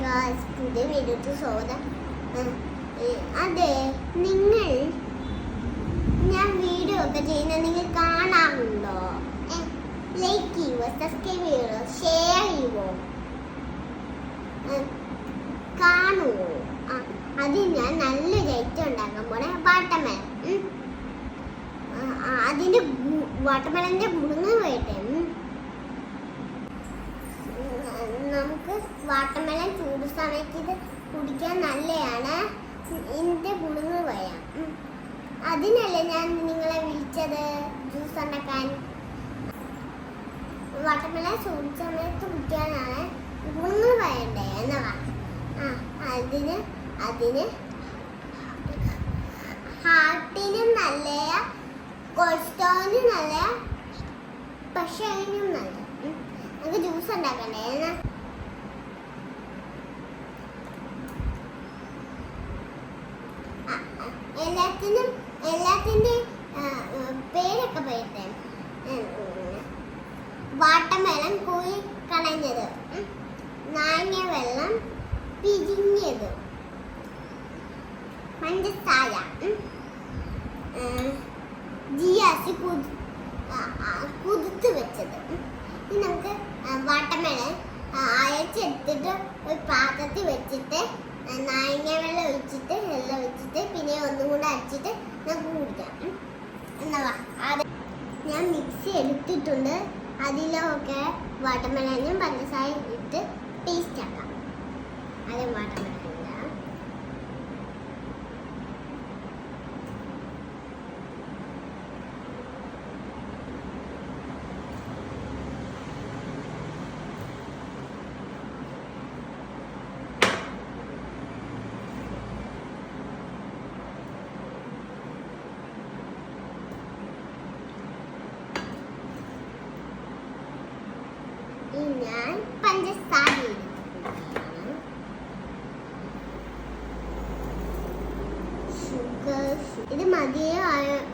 Guys, പുതിയ വീഡിയോക്ക് സ്വാഗതം. അതെ, നിങ്ങൾ ഞാൻ വീഡിയോ ഒക്കെ ചെയ്യുന്ന നിങ്ങൾ കാണാറുണ്ടോ? ലൈക്ക് ചെയ്യുവോ, സബ്സ്ക്രൈബ് ചെയ്യുവോ, ഷെയർ ചെയ്യുവോ, കാണുവോ? അത് ഞാൻ നല്ലൊരു ഐറ്റം ഉണ്ടാക്കാൻ പോണേ, വാട്ടർമെലൻ. അതിന്റെ വാട്ടർമെലന്റെ ഗുണങ്ങൾ പോയിട്ട് നമുക്ക് വാട്ടർമെലൻ ചൂട് സമയത്ത് ഇത് കുടിക്കാൻ നല്ലതാണ്. ഇതിന്റെ ഗുണങ്ങൾ പറയാം. അതിനല്ലേ ഞാൻ നിങ്ങളെ വിളിച്ചത്, ജ്യൂസ് ഉണ്ടാക്കാൻ. വാട്ടർമെലൻ ചൂട് സമയത്ത് കുടിക്കാനാണ് ഗുണങ്ങൾ പറയണ്ടേ എന്നവാ. അതിന് ഹാർട്ടിനും നല്ല, കൊളസ്ട്രോളിനും നല്ല, പ്രഷറിനും നല്ല. നമുക്ക് ജ്യൂസ് ഉണ്ടാക്കണ്ടേ എന്നാ. എല്ലാത്തിന്റെ പേരൊക്കെ പറയട്ടെ. വാട്ടർമെലൻ കോഴി കളഞ്ഞത്, നാരങ്ങ വെള്ളം പിഴിഞ്ഞത്, പഞ്ചസാര, ജിയാസി കുതിർത്ത് വെച്ചത്. ഇനി നമുക്ക് വാട്ടർമെലൻ അയച്ചെടുത്തിട്ട് ഒരു പാത്രത്തിൽ വെച്ചിട്ട് നാരങ്ങ വെള്ളം ഒഴിച്ചിട്ട് വെള്ളം ഒഴിച്ചിട്ട് പിന്നെ ഒന്നും കൂടെ അരച്ചിട്ട് നമുക്ക് കുടിക്കാം. എന്നാ ഞാൻ മിക്സി എടുത്തിട്ടുണ്ട്. അതിലൊക്കെ വാട്ടർമെലനും പഞ്ചസാര ഇട്ട് ടേസ്റ്റ് ആക്കാം. അത് വാട്ടർമെലൻ ഞാൻ പഞ്ചസാര ഇത് മതിയോ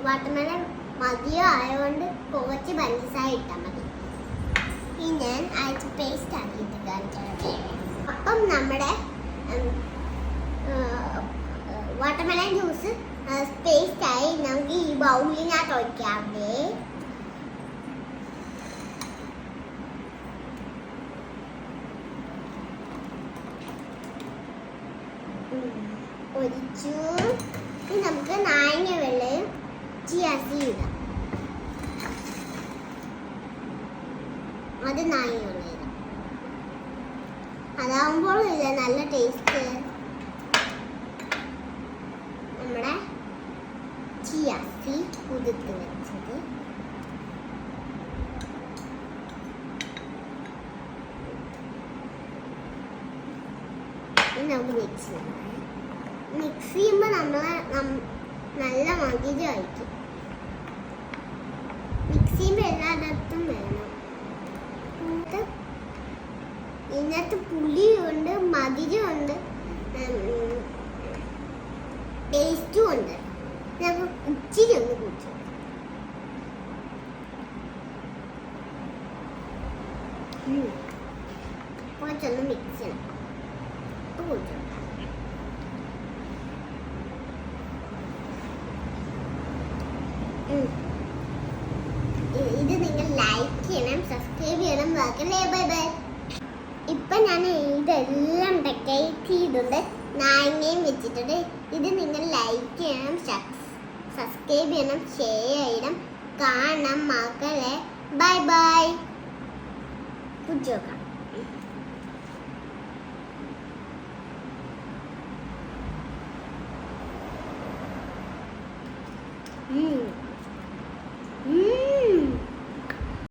വാട്ടർമെലൻ മതിയോ ആയതുകൊണ്ട് കുറച്ച് പഞ്ചസാര ഇട്ടാൽ മതി. ഇനി ഞാൻ അയച്ച് പേസ്റ്റ് ആക്കിയിട്ട് കാണിച്ചത്. അപ്പം നമ്മുടെ വാട്ടർമെലൻ ജ്യൂസ് പേസ്റ്റ് ആയി. നമുക്ക് ഈ ബൗളിനകത്ത് ഒഴിക്കാവേ. ഒഴിച്ചു. ഇനി നമുക്ക് നാരങ്ങ വെള്ളയും ചിയാസി ഇടാം. അത് നാരങ്ങ വെള്ളം ഇടാം. അതാവുമ്പോൾ ഇല്ല നല്ല ടേസ്റ്റ്. നമ്മുടെ ചിയാസി കുതിർത്ത് വെച്ചത്, നമുക്ക് മിക്സ് ചെയ്യാം. മിക്സ് ചെയ്യുമ്പോൾ നല്ല മധുരം ആയിരിക്കും. മിക്സ് ചെയ്യുമ്പോൾ എല്ലായിടത്തും വേണം. ഇതിനകത്ത് പുളിയുണ്ട്, മധുരമുണ്ട്, ടേസ്റ്റും ഉണ്ട്. നമുക്ക് ഇച്ചിരി ഒന്ന് കുടിച്ചു. കുറച്ചൊന്ന് മിക്സ് ചെയ്യണം. കുടിച്ചു. ഇത് നിങ്ങൾ ലൈക്ക് ചെയ്യണം, സബ്സ്ക്രൈബ് ചെയ്യണം. ബാക്കിയല്ലേ ബൈ ബൈ. ഇപ്പം ഞാൻ ഇതെല്ലാം ഡെക്കറേറ്റ് ചെയ്തിട്ടുണ്ട്, നാരങ്ങയും വെച്ചിട്ടുണ്ട്. ഇത് നിങ്ങൾ ലൈക്ക് ചെയ്യണം, സബ്സ്ക്രൈബ് ചെയ്യണം, ഷെയർ ചെയ്യണം. കാണണം മക്കളെ. Bye bye. കുടിച്ചു നോക്കാം.